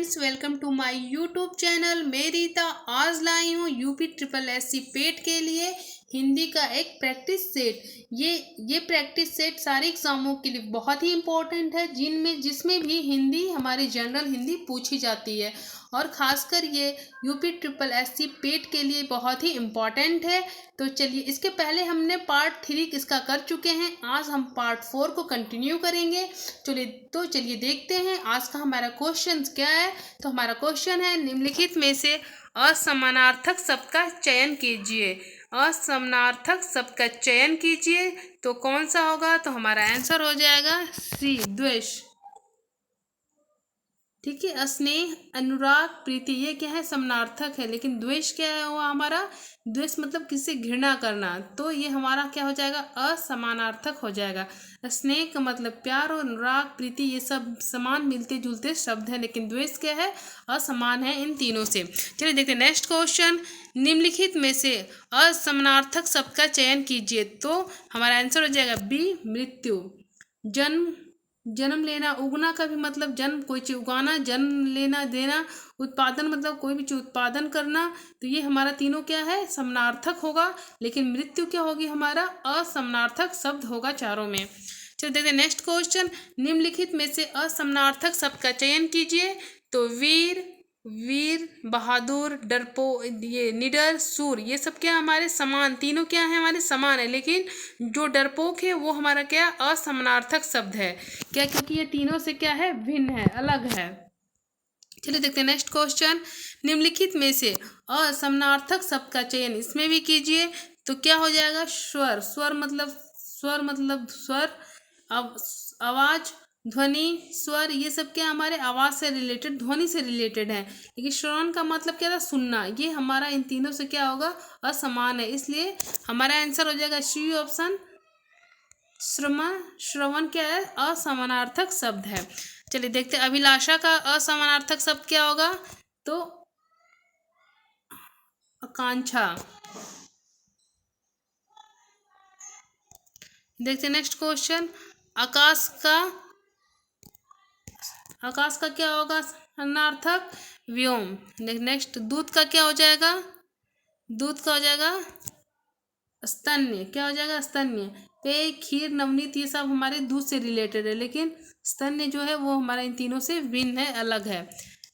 Friends, welcome to my YouTube channel. मैं रीता आज लाई हूँ यूपी ट्रिपल एससी पेट के लिए हिंदी का एक प्रैक्टिस सेट। ये प्रैक्टिस सेट सारे एग्जामों के लिए बहुत ही इम्पोर्टेंट है, जिसमें भी हिंदी हमारी जनरल हिंदी पूछी जाती है और ख़ासकर ये यूपी ट्रिपल एससी पेट के लिए बहुत ही इम्पोर्टेंट है। तो चलिए, इसके पहले हमने पार्ट 3 इसका कर चुके हैं, आज हम पार्ट 4 को कंटिन्यू करेंगे। चलिए देखते हैं आज का हमारा क्वेश्चन क्या है। तो हमारा क्वेश्चन है, निम्नलिखित में से असमानार्थक शब्द का चयन कीजिए। असमानार्थक शब्द का चयन कीजिए तो कौन सा होगा? तो हमारा आंसर हो जाएगा सी, द्वेष। ठीक है, स्नेह, अनुराग, प्रीति ये क्या है? समानार्थक है, लेकिन द्वेष क्या है? वो हमारा द्वेष मतलब किसी घृणा करना, तो ये हमारा क्या हो जाएगा? असमानार्थक हो जाएगा। स्नेह का मतलब प्यार और अनुराग, प्रीति ये सब समान मिलते जुलते शब्द है, लेकिन द्वेष क्या है? असमान है इन तीनों से। चलिए देखते हैं नेक्स्ट क्वेश्चन। निम्नलिखित में से असमानार्थक शब्द का चयन कीजिए तो हमारा आंसर हो जाएगा बी, मृत्यु। जन्म लेना, उगना का भी मतलब जन्म, कोई चीज उगाना, जन्म लेना, देना, उत्पादन मतलब कोई भी चीज उत्पादन करना, तो ये हमारा तीनों क्या है? समानार्थक होगा, लेकिन मृत्यु क्या होगी? हमारा असमानार्थक शब्द होगा चारों में। चलो देखते हैं नेक्स्ट क्वेश्चन। निम्नलिखित में से असमानार्थक शब्द का चयन कीजिए तो वीर, बहादुर, डरपो, ये निडर, सूर ये सब क्या हमारे समान, तीनों क्या है? हमारे समान है, लेकिन जो डरपोक है वो हमारा क्या? असमानार्थक शब्द है। क्या? क्योंकि ये तीनों से क्या है? भिन्न है, अलग है। चलिए देखते हैं नेक्स्ट क्वेश्चन। निम्नलिखित में से असमानार्थक शब्द का चयन इसमें भी कीजिए तो क्या हो जाएगा? स्वर मतलब स्वर, आवाज, ध्वनि, स्वर ये सब क्या हमारे आवाज से रिलेटेड, ध्वनि से रिलेटेड है, लेकिन श्रवण का मतलब क्या था? सुनना। ये हमारा इन तीनों से क्या होगा? असमान है, इसलिए हमारा आंसर हो जाएगा सी ऑप्शन। श्रवण क्या है? असमानार्थक शब्द है। चलिए देखते हैं अभिलाषा का असमानार्थक शब्द क्या होगा? तो आकांक्षा। देखते हैं नेक्स्ट क्वेश्चन। आकाश का क्या होगा समानार्थक? व्योम। नेक्स्ट दूध का क्या हो जाएगा? दूध का हो जाएगा स्तन्य। क्या हो जाएगा? स्तन्य। पेय, खीर, नवनीत ये सब हमारे दूध से रिलेटेड है, लेकिन स्तन्य जो है वो हमारा इन तीनों से भिन्न है, अलग है।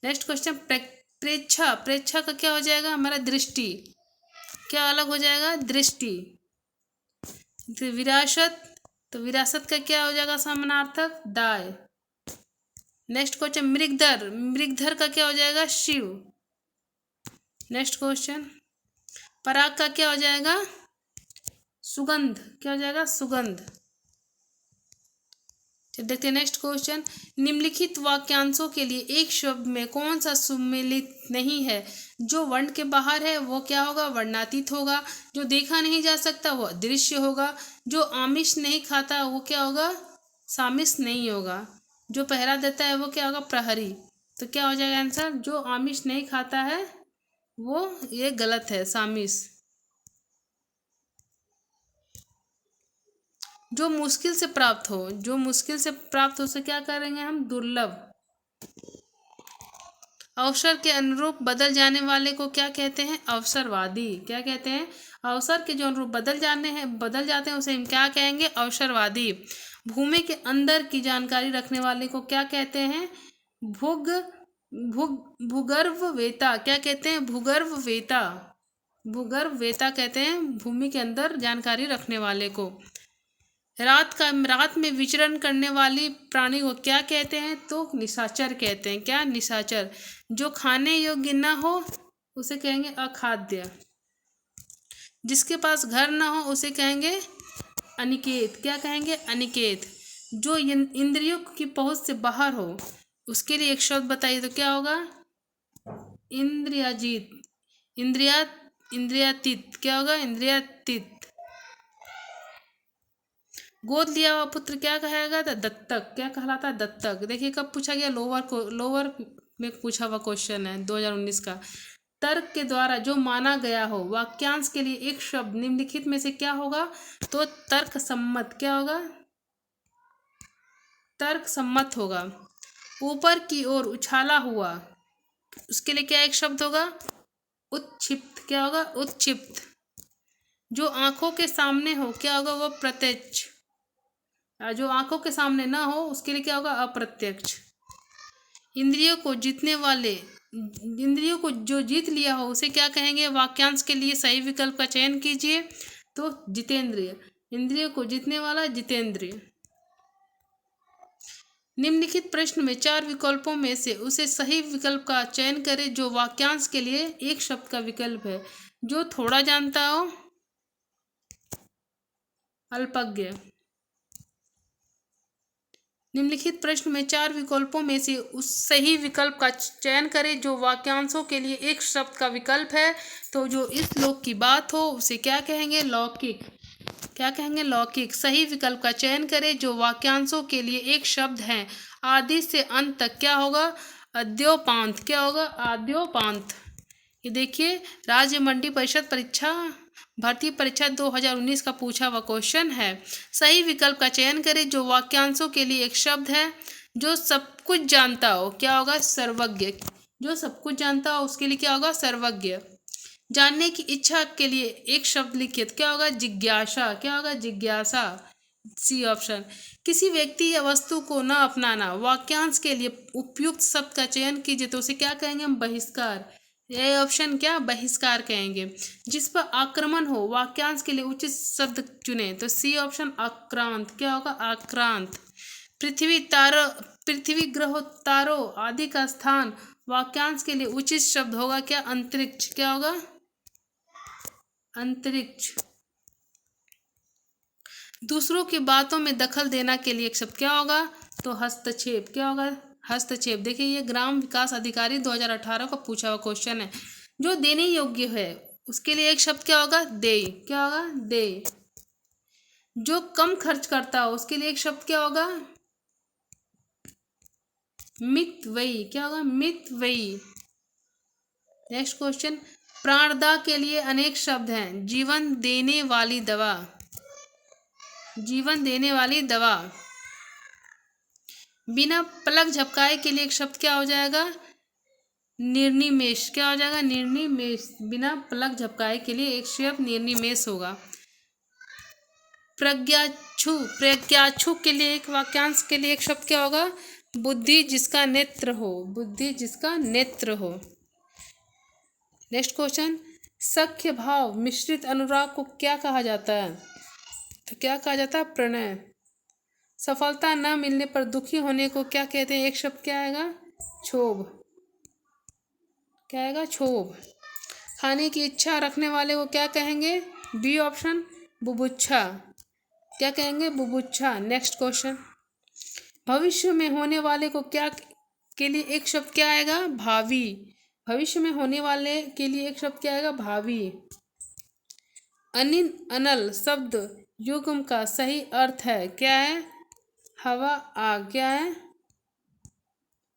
नेक्स्ट क्वेश्चन प्रेच्छा का क्या हो जाएगा? हमारा दृष्टि। क्या अलग हो जाएगा? दृष्टि। विरासत, तो विरासत का क्या हो जाएगा समानार्थक? दाय। नेक्स्ट क्वेश्चन मृगधर का क्या हो जाएगा? शिव। नेक्स्ट क्वेश्चन पराग का क्या हो जाएगा? सुगंध। क्या हो जाएगा? सुगंध। चलिए देखते हैं नेक्स्ट क्वेश्चन। निम्नलिखित वाक्यांशों के लिए एक शब्द में कौन सा सम्मिलित नहीं है? जो वर्ण के बाहर है वो क्या होगा? वर्णातीत होगा। जो देखा नहीं जा सकता वो अदृश्य होगा। जो आमिष नहीं खाता वो क्या होगा? सामिष नहीं होगा। जो पहरा देता है वो क्या होगा? प्रहरी। तो क्या हो जाएगा आंसर? जो आमिष नहीं खाता है वो, ये गलत है, सामिष। जो मुश्किल से प्राप्त हो उसे क्या करेंगे हम? दुर्लभ। अवसर के अनुरूप बदल जाने वाले को क्या कहते हैं? अवसरवादी। क्या कहते हैं? अवसर के जो अनुरूप बदल जाते हैं उसे हम क्या कहेंगे? अवसरवादी। भूमि के अंदर की जानकारी रखने वाले को क्या कहते हैं? भूग भूगर्भवेता। क्या कहते हैं? भूगर्भवेता कहते हैं भूमि के अंदर जानकारी रखने वाले को। रात में विचरण करने वाली प्राणी को क्या कहते हैं? तो निशाचर कहते हैं। क्या? निशाचर। जो खाने योग्य न हो उसे कहेंगे अखाद्य। जिसके पास घर न हो उसे कहेंगे अनिकेत। क्या कहेंगे? अनिकेत। जो इंद्रियों की पहुंच से बाहर हो उसके लिए एक शब्द बताइए तो क्या होगा? इंद्रियाजीत। इंद्रियातीत। क्या होगा? इंद्रियातीत। गोद लिया हुआ पुत्र क्या कहेगा? दत्तक। क्या कहलाता है? दत्तक। देखिए कब पूछा गया? लोअर में पूछा हुआ क्वेश्चन है 2019 का। तर्क के द्वारा जो माना गया हो वाक्यांश के लिए एक शब्द निम्नलिखित में से क्या होगा? तो तर्क सम्मत। क्या होगा? तर्क सम्मत होगा। ऊपर की ओर उछाला हुआ उसके लिए क्या एक शब्द होगा? उत्क्षिप्त। क्या होगा? उत्क्षिप्त। जो आंखों के सामने हो क्या होगा? वो प्रत्यक्ष। जो आंखों के सामने ना हो उसके लिए क्या होगा? अप्रत्यक्ष। इंद्रियों को जीतने वाले, इंद्रियों को जो जीत लिया हो उसे क्या कहेंगे? वाक्यांश के लिए सही विकल्प का चयन कीजिए। तो जितेंद्रिय। इंद्रियों को जीतने वाला जितेंद्रिय। निम्नलिखित प्रश्न में 4 विकल्पों में से उसे सही विकल्प का चयन करें जो वाक्यांश के लिए एक शब्द का विकल्प है। जो थोड़ा जानता हो, अल्पज्ञ। निम्नलिखित प्रश्न में 4 विकल्पों में से उस सही विकल्प का चयन करें जो वाक्यांशों के लिए एक शब्द का विकल्प है। तो जो इस लोक की बात हो उसे क्या कहेंगे? लौकिक। क्या कहेंगे? लौकिक। सही विकल्प का चयन करें जो वाक्यांशों के लिए एक शब्द है। आदि से अंत तक क्या होगा? अद्योपांत। क्या होगा? आद्योपांत। ये देखिए, राज्य मंडी परिषद परीक्षा, भर्ती परीक्षा 2019 का पूछा हुआ क्वेश्चन है। सही विकल्प का चयन करें जो वाक्यांशों के लिए एक शब्द है। जो सब कुछ जानता हो क्या होगा? सर्वज्ञ। जो सब कुछ जानता हो उसके लिए क्या होगा? सर्वज्ञ। जानने की इच्छा के लिए एक शब्द लिखिए तो क्या होगा? जिज्ञासा। क्या होगा? जिज्ञासा। C option. किसी व्यक्ति या वस्तु को न अपनाना। वाक्यांश के लिए उपयुक्त शब्द का चयन कीजिए तो उसे क्या कहेंगे? हम बहिष्कार। ये ऑप्शन क्या? बहिष्कार कहेंगे। जिस पर आक्रमण हो, वाक्यांश के लिए उचित शब्द चुने तो सी ऑप्शन आक्रांत। क्या होगा? आक्रांत। पृथ्वी, तारों, पृथ्वी, ग्रहों, तारों आदि का स्थान, वाक्यांश के लिए उचित शब्द होगा क्या? अंतरिक्ष। क्या होगा? अंतरिक्ष। दूसरों की बातों में दखल देना के लिए एक शब्द क्या होगा? तो हस्तक्षेप। क्या होगा? हस्तक्षेप। देखिए, ये ग्राम विकास अधिकारी 2018 का पूछा हुआ क्वेश्चन है। जो देने योग्य है उसके लिए एक शब्द क्या होगा? देय। क्या होगा? देय। जो कम खर्च करता हो उसके लिए एक शब्द क्या होगा? मितव्ययी। क्या होगा? मितव्ययी। Next question. प्राणदाह के लिए अनेक शब्द हैं। जीवन देने वाली दवा। जीवन देने वाली दवा। बिना पलक झपकाए के लिए एक शब्द क्या हो जाएगा? निर्निमेष। क्या हो जाएगा? निर्निमेष। बिना पलक झपकाए के लिए एक शब्द निर्निमेष होगा। प्रज्ञाचु। प्रज्ञाचु के लिए एक वाक्यांश के लिए एक शब्द क्या होगा? बुद्धि जिसका नेत्र हो। बुद्धि जिसका नेत्र हो। Next question. सख्य भाव मिश्रित अनुराग को क्या कहा जाता है? तो क्या कहा जाता है? प्रणय। सफलता न मिलने पर दुखी होने को क्या कहते हैं? एक शब्द क्या आएगा? क्षोभ। क्या आएगा? क्षोभ। खाने की इच्छा रखने वाले को क्या कहेंगे? बी ऑप्शन, बुभुक्षा। क्या कहेंगे? बुभुक्षा। Next question. भविष्य में होने वाले को क्या के लिए एक शब्द क्या आएगा? भावी। भविष्य में होने वाले के लिए एक शब्द क्या आएगा? भावी। अनिल अनल शब्द युग्म का सही अर्थ है क्या है? हवा, आग। क्या है?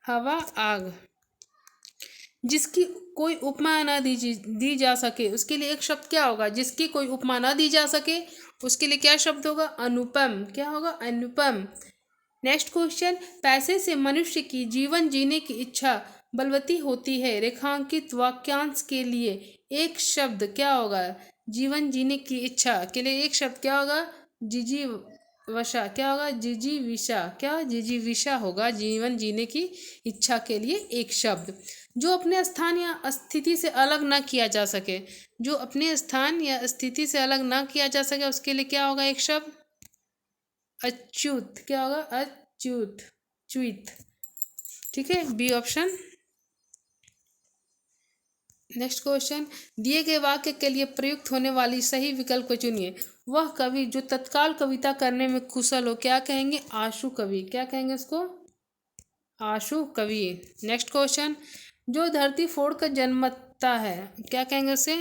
हवा, आग। जिसकी कोई उपमा न दी जा सके उसके लिए एक शब्द क्या होगा? जिसकी कोई उपमा न दी जा सके उसके लिए क्या शब्द होगा? अनुपम। क्या होगा? अनुपम। Next question. पैसे से मनुष्य की जीवन जीने की इच्छा बलवती होती है। रेखांकित वाक्यांश के लिए एक शब्द क्या होगा? जीवन जीने की इच्छा के लिए एक शब्द क्या होगा? जिजीवशा। क्या होगा? जिजीविषा। क्या? जिजीविषा होगा जीवन जीने की इच्छा के लिए एक शब्द। जो अपने स्थान या स्थिति से अलग ना किया जा सके। जो अपने स्थान या स्थिति से अलग ना किया जा सके उसके लिए क्या होगा? एक शब्द अच्युत। क्या होगा? अच्युत। च्युत। ठीक है, बी ऑप्शन। Next question. दिए गए वाक्य के लिए प्रयुक्त होने वाली सही विकल्प को चुनिए। वह कवि जो तत्काल कविता करने में कुशल हो क्या कहेंगे? आशु कवि। क्या कहेंगे इसको? आशु कवि। Next question. जो धरती फोड़कर जन्मता है क्या कहेंगे उसे?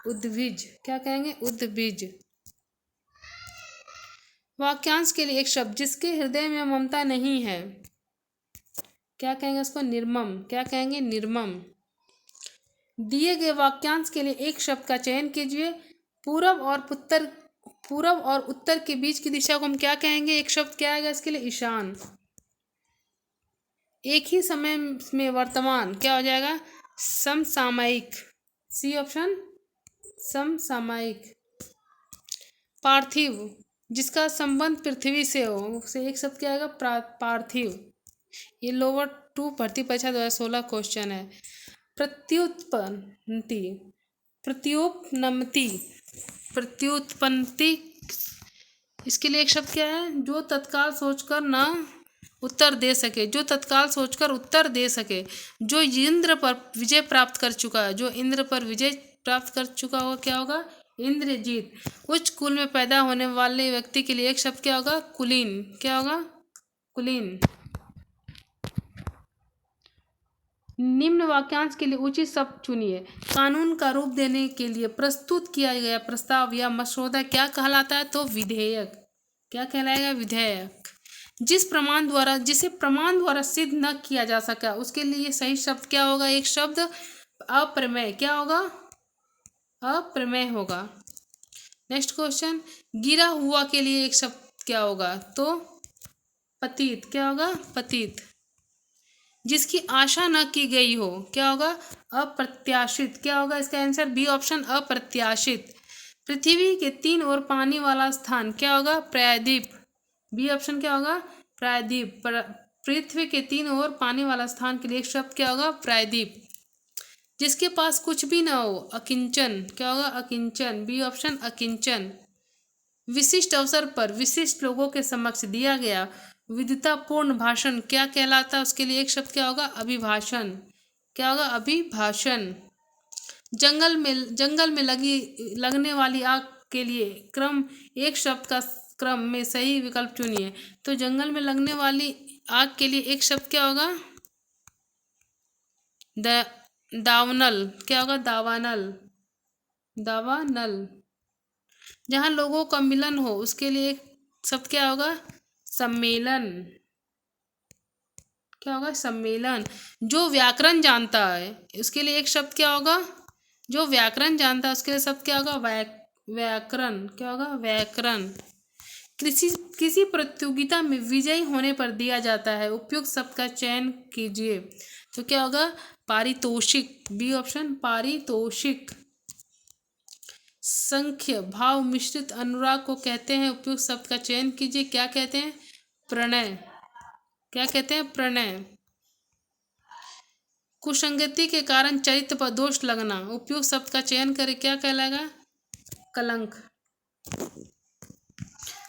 उद्भिज। क्या कहेंगे? उद्भिज। वाक्यांश के लिए एक शब्द जिसके हृदय में ममता नहीं है क्या कहेंगे उसको? निर्मम। क्या कहेंगे? निर्मम। दिए गए वाक्यांश के लिए एक शब्द का चयन कीजिए। पूरब और उत्तर के बीच की दिशा को हम क्या कहेंगे? एक शब्द क्या आएगा इसके लिए? ईशान। एक ही समय में वर्तमान क्या हो जाएगा, समसामयिक, सी ऑप्शन, समसामयिक। पार्थिव, जिसका संबंध पृथ्वी से हो, उसे एक शब्द क्या आएगा, पार्थिव। ये लोअर टू भर्ती परीक्षा 2016 क्वेश्चन है। प्रत्युत्पन्नति, प्रत्युपनमति, प्रत्युत्पन्नति, इसके लिए एक शब्द क्या है, जो तत्काल सोचकर न उत्तर दे सके, जो तत्काल सोचकर उत्तर दे सके, जो इंद्र पर विजय प्राप्त कर चुका है, जो इंद्र पर विजय प्राप्त कर चुका होगा, क्या होगा, इंद्रजीत। उच्च कुल में पैदा होने वाले व्यक्ति के लिए एक शब्द क्या होगा, कुलीन, क्या होगा, कुलीन। निम्न वाक्यांश के लिए उचित शब्द चुनिए। कानून का रूप देने के लिए प्रस्तुत किया गया प्रस्ताव या मसौदा क्या कहलाता है, तो विधेयक। क्या कहलाएगा, विधेयक। जिसे प्रमाण द्वारा सिद्ध न किया जा सका, उसके लिए सही शब्द क्या होगा, एक शब्द अप्रमेय, क्या होगा, अप्रमेय होगा। नेक्स्ट क्वेश्चन, गिरा हुआ के लिए एक शब्द क्या होगा, तो पतित, क्या होगा, पतित। जिसकी आशा न की गई हो, क्या होगा, अप्रत्याशित, क्या होगा इसका आंसर, बी ऑप्शन, अप्रत्याशित। पृथ्वी के 3 ओर पानी वाला स्थान क्या होगा, प्रायद्वीप, बी ऑप्शन क्या होगा, प्रायद्वीप। पृथ्वी के 3 ओर पानी वाला स्थान के लिए एक शब्द क्या होगा, प्रायद्वीप। जिसके पास कुछ भी ना हो, अकिंचन, क्या होगा, अकिंचन, बी ऑप्शन, अकिंचन। विशिष्ट अवसर पर विशिष्ट लोगों के समक्ष दिया गया विद्वतापूर्ण भाषण क्या कहलाता है, उसके लिए एक शब्द क्या होगा, अभिभाषण, क्या होगा, अभिभाषण। जंगल में लगने वाली आग के लिए क्रम, एक शब्द का क्रम में सही विकल्प चुनिए। तो जंगल में लगने वाली आग के लिए एक शब्द क्या होगा, दावानल, क्या होगा, दावानल, दावानल। जहाँ लोगों का मिलन हो, उसके लिए एक शब्द क्या होगा, सम्मेलन, क्या होगा, सम्मेलन। जो व्याकरण जानता है उसके लिए एक शब्द क्या होगा, जो व्याकरण जानता है उसके लिए शब्द क्या होगा, व्याकरण, क्या होगा, व्याकरण। किसी प्रतियोगिता में विजयी होने पर दिया जाता है उपयुक्त शब्द का चयन कीजिए। तो क्या होगा, पारितोषिक, बी ऑप्शन, पारितोषिक। संख्य भाव मिश्रित अनुराग को कहते हैं, उपयुक्त शब्द का चयन कीजिए, क्या कहते हैं, प्रणय, क्या कहते हैं, प्रणय। कुसंगति के कारण चरित्र पर दोष लगना, उपयुक्त शब्द का चयन करें, क्या कहलाएगा, कलंक।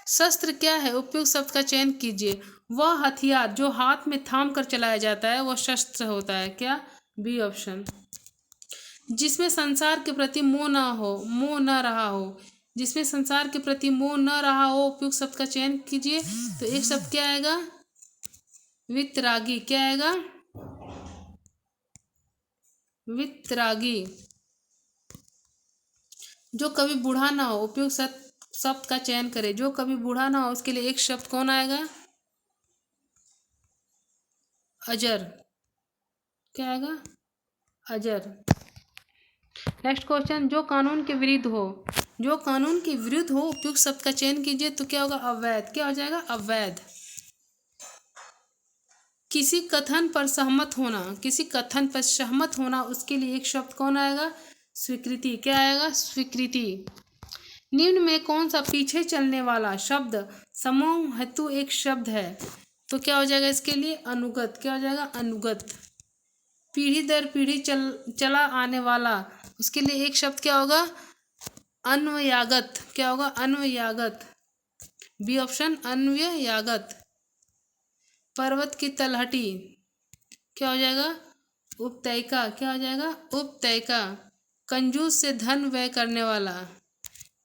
शस्त्र क्या है, उपयुक्त शब्द का चयन कीजिए। वह हथियार जो हाथ में थाम कर चलाया जाता है वह शस्त्र होता है, क्या, बी ऑप्शन। जिसमें संसार के प्रति मोह न रहा हो, जिसमें संसार के प्रति मोह न रहा हो, उपयुक्त शब्द का चयन कीजिए। तो एक शब्द क्या आएगा, वितरागी, क्या आएगा, वितरागी। जो कभी बूढ़ा ना हो, उपयुक्त शब्द का चयन करें। जो कभी बूढ़ा ना हो उसके लिए एक शब्द कौन आएगा, अजर, क्या आएगा, अजर। नेक्स्ट क्वेश्चन, जो कानून के विरुद्ध हो, जो कानून के विरुद्ध हो, उपयुक्त शब्द का चयन कीजिए। तो क्या होगा, अवैध, क्या हो जाएगा, अवैध। किसी कथन पर सहमत होना, किसी कथन पर सहमत होना, उसके लिए एक शब्द कौन आएगा, स्वीकृति, क्या आएगा, स्वीकृति। निम्न में कौन सा पीछे चलने वाला शब्द समूह हेतु एक शब्द है, तो क्या हो जाएगा इसके लिए, अनुगत, क्या हो जाएगा, अनुगत। पीढ़ी दर पीढ़ी चला आने वाला, उसके लिए एक शब्द क्या होगा, अन्वयागत, क्या होगा, अन्वयागत, बी ऑप्शन, अन्वयागत। पर्वत की तलहटी, क्या हो जाएगा, उपतयिका, क्या हो जाएगा, उपतयिका। कंजूस से धन व्यय करने वाला,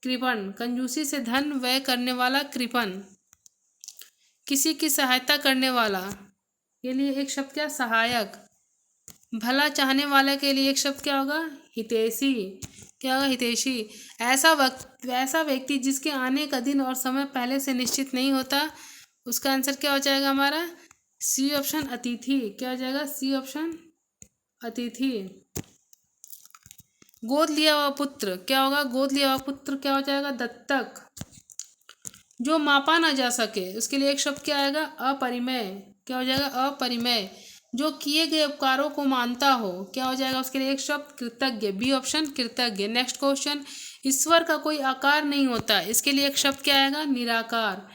कृपण, कंजूसी से धन व्यय करने वाला, कृपण। किसी की सहायता करने वाला के लिए एक शब्द क्या, सहायक। भला चाहने वाले के लिए एक शब्द क्या होगा, हितैषी, क्या होगा, हितैषी। ऐसा व्यक्ति जिसके आने का दिन और समय पहले से निश्चित नहीं होता, उसका आंसर क्या हो जाएगा हमारा, सी ऑप्शन, अतिथि, क्या हो जाएगा, सी ऑप्शन, अतिथि। गोद लिया हुआ पुत्र, क्या होगा, गोद लिया हुआ पुत्र क्या हो जाएगा, दत्तक। जो मापा ना जा सके उसके लिए एक शब्द क्या आएगा, अपरिमेय, क्या हो जाएगा, अपरिमेय। जो किए गए उपकारों को मानता हो, क्या हो जाएगा उसके लिए एक शब्द कृतज्ञ, बी ऑप्शन कृतज्ञ। नेक्स्ट क्वेश्चन, ईश्वर का कोई आकार नहीं होता, इसके लिए एक शब्द क्या आएगा, निराकार।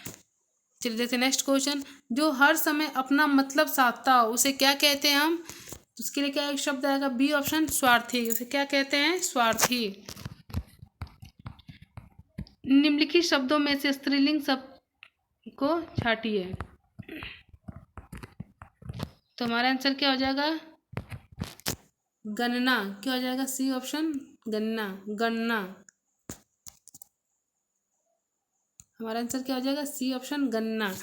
चलिए देखते हैं नेक्स्ट क्वेश्चन, जो हर समय अपना मतलब साधता हो उसे क्या कहते हैं हम, तो उसके लिए क्या एक शब्द आएगा, बी ऑप्शन स्वार्थी, उसे क्या कहते हैं, स्वार्थी। निम्नलिखित शब्दों में से स्त्रीलिंग शब्द को छाटिए, तो हमारा आंसर क्या हो जाएगा, गणना। क्या हो जाएगा, सी ऑप्शन गणना, गणना। हमारा आंसर क्या हो जाएगा, सी ऑप्शन गणना।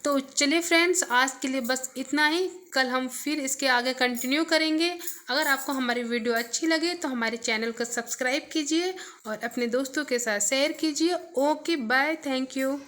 तो चलिए फ्रेंड्स, आज के लिए बस इतना ही। कल हम फिर इसके आगे कंटिन्यू करेंगे। अगर आपको हमारी वीडियो अच्छी लगे तो हमारे चैनल को सब्सक्राइब कीजिए और अपने दोस्तों के साथ शेयर कीजिए। Okay bye, thank you.